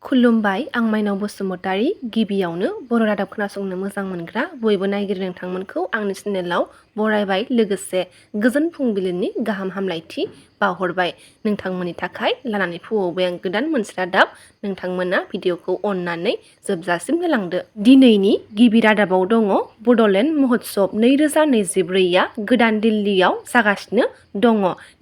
खुलुमबाय S.mainao Basumatari गिबियावनो बर' रादाब खोनासंनो मोजां मोनग्रा बयबो नायगिरि नोंथांमोनखौ आंनि चेनेलाव बरायबाय लोगोसे गोजोन फुंबिलिनि गाहाम हामलायथि बावहरबाय। नोंथांमोननि थाखाय लानानै फैबाय आं गोदान मोनसे रादाब। नोंथांमोना भिडिअखौ अननानै जोबजासिम होलांदो। दिनैनि गिबि रादाबाव दङ बड'लेण्ड महोत्सब 2024 गोदान दिल्लीयाव जागासिनो दङ।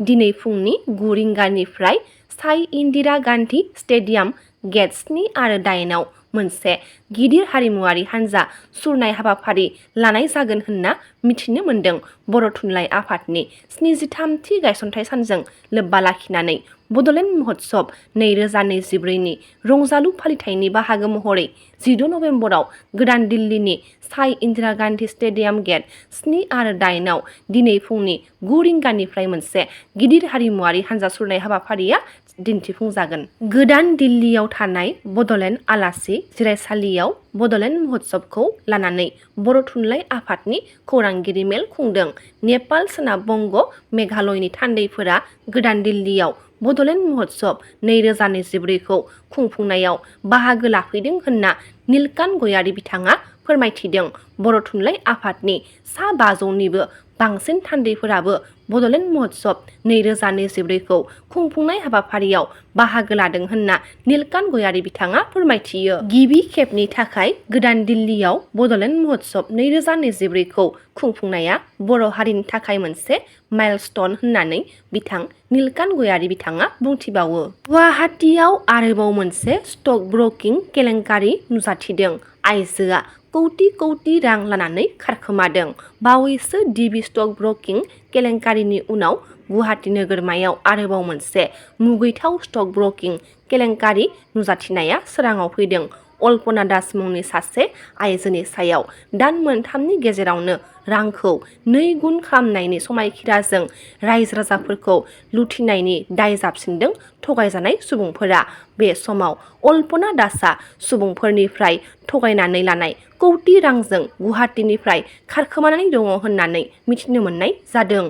दिनै फुंनि 9 रिंगानिफ्राय साइ इन्दिरा गान्धी स्टेडियाम गेट 7 आरो 8 आव मोनसे गिदिर हारिमुआरि हानजा सुरनाय हाबाफारि लानाय जागोन होनना मिथिनो मोन्दों। बर' थुनलाइ आफादनि 73थि गायसनथाइ सानजों लोब्बा लाखिनानै बड'लेण्ड महोत्सब 2024 नि रंजालु फालिथायनि बाहागो महरै 16 नबेम्बराव गोदान दिल्लीनि साइ इन्दिरा गान्धी स्टेडियाम गेट 7 आरो 8 आव दिनै फुंनि 9 रिंगानिफ्राय मोनसे गिदिर हारिमुआरि हानजा सुरनाय हाबाफारिया दिन्थिफुंजागोन। गोदान दिल्लीयाव थानाय बड'लेण्ड आलासि जिरायसालियाव बड'लेण्ड महोत्सबखौ लानानै बर' थुनलाइ आफादनि खौरांगिरि मेल खुंदों। नेपाल, सोनाब बंग, मेघालयनि थान्दैफोरा गोदान दिल्लीयाव बड'लेण्ड महोत्सब 2024 खौ खुंफुंनायाव बाहागो लाफैदों होनना नीलकान्त गयारी बिथाङा फोरमायथिदों। बर' थुनलाइ आफादनि सा 500निबो बांसिन थान्दैफोराबो बड'लेण्ड महोत्सब 2024 खौ खुंफुंनाय हाबाफारियाव बाहागो लादों होनना नीलकान्त गयारी बिथाङा फोरमायथियो। गिबि खेबनि थाखाय गोदान दिल्लीयाव बड'लेण्ड महोत्सब 2024 खौ खुंफुंनाया बर' हारिनि थाखाय मोनसे माइलस्टन होननानै बिथां नीलकान्त गयारी बिथाङा बुंथिबावो। गुवाहाटीआव आरोबाव मोनसे स्टक ब्रकिं केलेंकारि नुजाथिदों। आइजोआ कौटि रां लानानै खारखोमादों। बावैसो डिबि स्टक ब्रकिं केलेंकारिनि उनाव गुवाहाटी नोगोरमायाव आरोबाव मोनसे मुगैथाव स्टक ब्रकिं केलेंकारि नुजाथिनाया सोराङाव फैदों। अल्पना दास मुंनि सासे आइजोनि सायाव दान मोनथामनि गेजेरावनो रांखौ 2 गुन खालामनायनि समायखिराजों रायजो राजाफोरखौ लुथिनायनि दाय जाबसिनदों थगायजानाय सुबुंफोरा। बे समाव अल्पना दासआ सुबुंफोरनिफ्राय थगायनानै लानाय कौटि रांजों गुवाहाटीनिफ्राय खारखोमानानै दङ होननानै मिथिनो मोननाय जादों।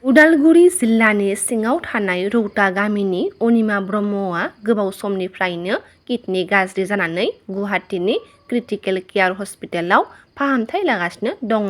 उदालगुरि जिल्लानि सिङाव थानाय रौता गामिनि अनिमा ब्रह्मआ गोबाव समनिफ्रायनो किडनि गाज्रि जानानै गुवाहाटीनि क्रिटिकेल केयार हस्पिटालाव फाहामथाय लागासिनो दङ।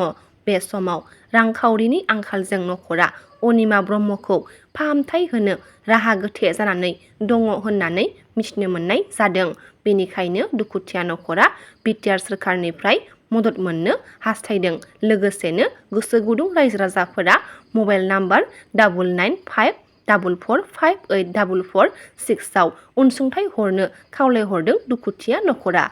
बे समाव रांखावरिनि आंखालजों नखरा अनिमा ब्रह्मखौ फाहामथाय होनो राहा गोथे जानानै दङ होननानै मिथिनो मोननाय जादों। बेनिखायनो दुखुथिया नखरा बिटिआर सोरखारनिफ्राय मदद मोननो हास्थायदों। लोगोसेनो गोसो गुदुं रायजो राजाफोरा मबाइल नाम्बार 9954458446 आव अनसुंथाइ हरनो खावलायहरदों दुखुथिया नखरा।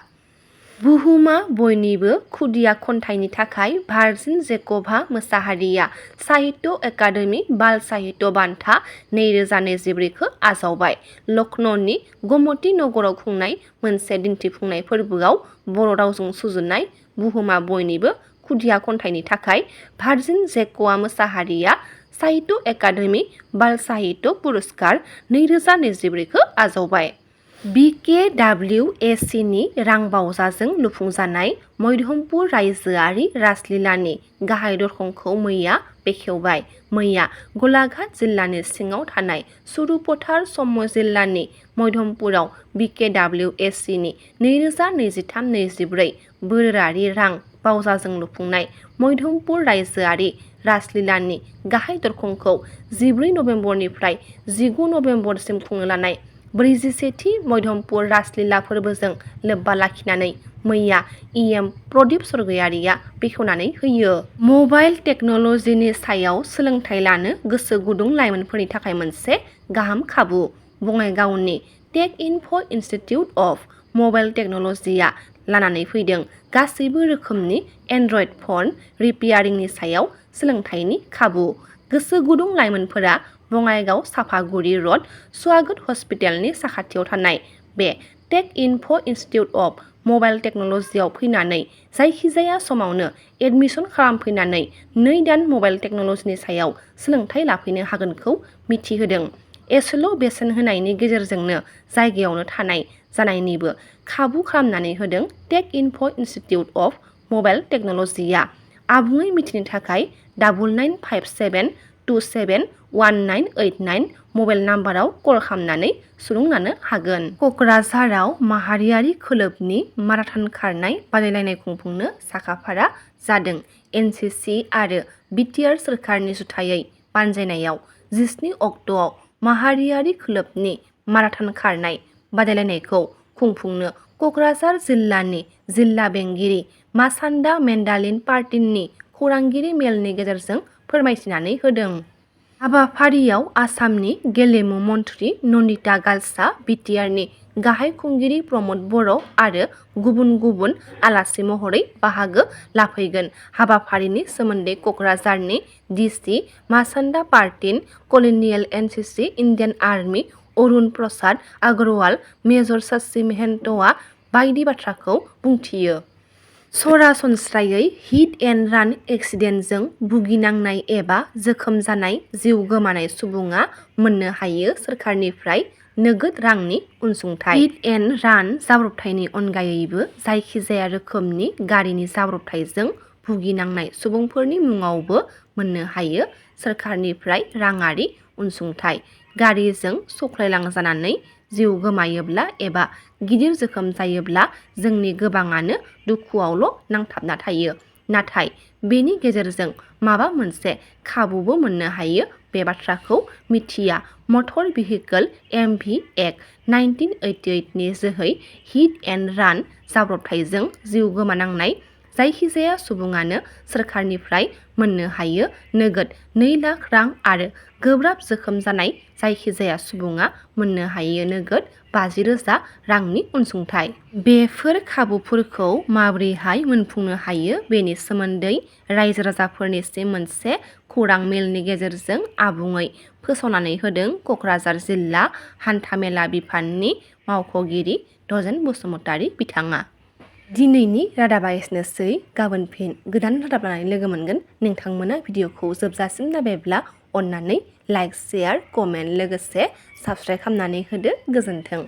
बुहुमा बयनिबो खुदिया खन्थाइनि थाखाय भार्जिन जेक'भा मोसाहारिया साहित्य एकाडेमि बाल साहित्य बान्था 2024 खौ आजावबाय। लखनौनि गोमती नगराव खुंनाय मोनसे दिन्थिफुंनाय फोरबोआव बर' रावजों सुजुनाय बुहुमा बयनिबो खुदिया खन्थाइनि थाखाय भार्जिन जेक'आ मोसाहारिया साहित्य एकाडेमि बाल साहित्य पुरस्कार 2024 खौ आजावबाय। बिकेडब्लिउएसिनि रां बावजाजों लुफुंजानाय मध्यमपुर रायजोआरि रासलीलानि गाहाय दरखंखौ मैया बेखेवबाय। मैया गलाघाट जिल्लानि सिङाव थानाय सुरुपथार सम जिल्लानि मध्यमपुराव बिकेडब्लिउएसिनि 2023-24 बोसोरारि रां बावजाजों लुफुंनाय मध्यमपुर रायजोआरि रासलीलानि गाहाय दरखंखौ 14 नबेम्बरनिफ्राय 19 नबेम्बरसिम खुंनो लानाय 41थि मध्यमपुर रासलीला फोरबोजों लोब्बा लाखिनानै मैया इएम प्रदीप सरगयारिया बेखेवनानै होयो। मबाइल टेक्न'लजिनि सायाव सोलोंथाइ लानो गोसो गुदुं लाइमोनफोरनि थाखाय मोनसे गाहाम खाबु। बङाइगावनि tech info' institute of mobile टेक्न'लजिया लानानै फैदों गासैबो रोखोमनि एन्ड्रइड फन रिपेयारिंनि सायाव सोलोंथाइनि खाबु। गोसो गुदुं लाइमोनफोरा बङाइगाव साफागुरि रड स्वागत हस्पिटालनि साखाथियाव थानाय बे tech info' institute of mobile टेक्न'लजियाव फैनानै जायखिजाया समावनो एडमिसन खालामफैनानै 2 दान मबाइल टेक्न'लजिनि सायाव सोलोंथाइ लाफैनो हागोनखौ मिथिहोदों। एसेल' बेसेन होनायनि गेजेरजोंनो जायगायावनो थानाय जानायनिबो खाबु खालामनानै होदों tech info' institute of mobile टेक्न'लजिया। आबुङै मिथिनो थाखाय 9957 271989 मबाइल नाम्बाराव कल खालामनानै सुलुं लानो हागोन। क'क्राझाराव माहारियारि खोलोबनि माराथन खारनाय बादायलायनाय खुंफुंनो साखाफारा जादों। एनसिसि आरो बिटिआर सोरखारनि जुथायै बानजायनायाव 17 अक्ट'आव माहारियारि खोलोबनि माराथन खारनाय बादायलायनायखौ खुंफुंनो क'क्राझार जिल्लानि जिल्ला बेंगिरि मासान्दा मेन्डालिन पार्टिनि खौरांगिरि मेलनि गेजेरजों फोरमायथिनानै होदों। हाबाफारियाव आसामनि गेलेमु मन्थ्रि नन्दिता गालसा, बिटिआरनि गाहाय खुंगिरि प्रमद बर' आरो गुबुन गुबुन आलासि महरै बाहागो लाफैगोन। हाबाफारिनि सोमोन्दै क'क्राझारनि डिसि मासान्दा पार्टिन कल'नियेल एनसिसि इन्डियान आर्मि अरुण प्रसाद आगरवाल, मेजर शशि महन्तआ बायदि बाथ्राखौ बुंथियो। सरासनस्रायै हिट एन्ड रान एक्सिडेन्टजों भुगिनांनाय एबा जोखोम जानाय जिउ गोमानाय सुबुङा मोननो हायो सोरखारनिफ्राय नोगोद रांनि अनसुंथाइ। हिट एन्ड रान जाब्रबथायनि अनगायैबो जायखिजाया रोखोमनि गारिनि जाब्रबथायजों भुगिनांनाय सुबुंफोरनि मुङावबो मोननो हायो सोरखारनिफ्राय राङारि अनसुंथाइ। गारिजों सौख्लायलांजानानै जिउ गोमायोब्ला एबा गिदिर जोखोम जायोब्ला जोंनि गोबाङानो दुखुआवल' नांथाबना थायो। नाथाय बेनि गेजेरजों माबा मोनसे खाबुबो मोननो हायो बे बाथ्राखौ मिथिया। मटर भेहिकल एमभि एक्ट 1988 नि जोहै हिट एन्ड रान जाब्रबथायजों जिउ गोमानांनाय जायखिजाया सुबुङानो सोरखारनिफ्राय मोननो हायो नोगोद 2 लाख रां आरो गोब्राब जोखोम जानाय जायखिजाया सुबुङा मोननो हायो नोगोद 50,000 रांनि अनसुंथाइ। बेफोर खाबुफोरखौ माबोरैहाय मोनफुंनो हायो बेनि सोमोन्दै रायजो राजाफोरनिसिम मोनसे खौरां मेलनि गेजेरजों आबुङै फोसावनानै होदों क'क्राझार जिल्ला हान्थामेला बिफाननि मावख'गिरि दजेन बसुमतारी बिथाङा। दिनैनि रादाबा एसेनोसै। गाबोन फिन गोदान रादाब लानानै लोगो मोनगोन। नोंथांमोना भिडिअखौ जोबजासिम नायबायब्ला अन्नानै लाइक, शेयार, कमेन्ट लोगोसे साबस्क्राइब खालामनानै होदो। गोजोन्थों।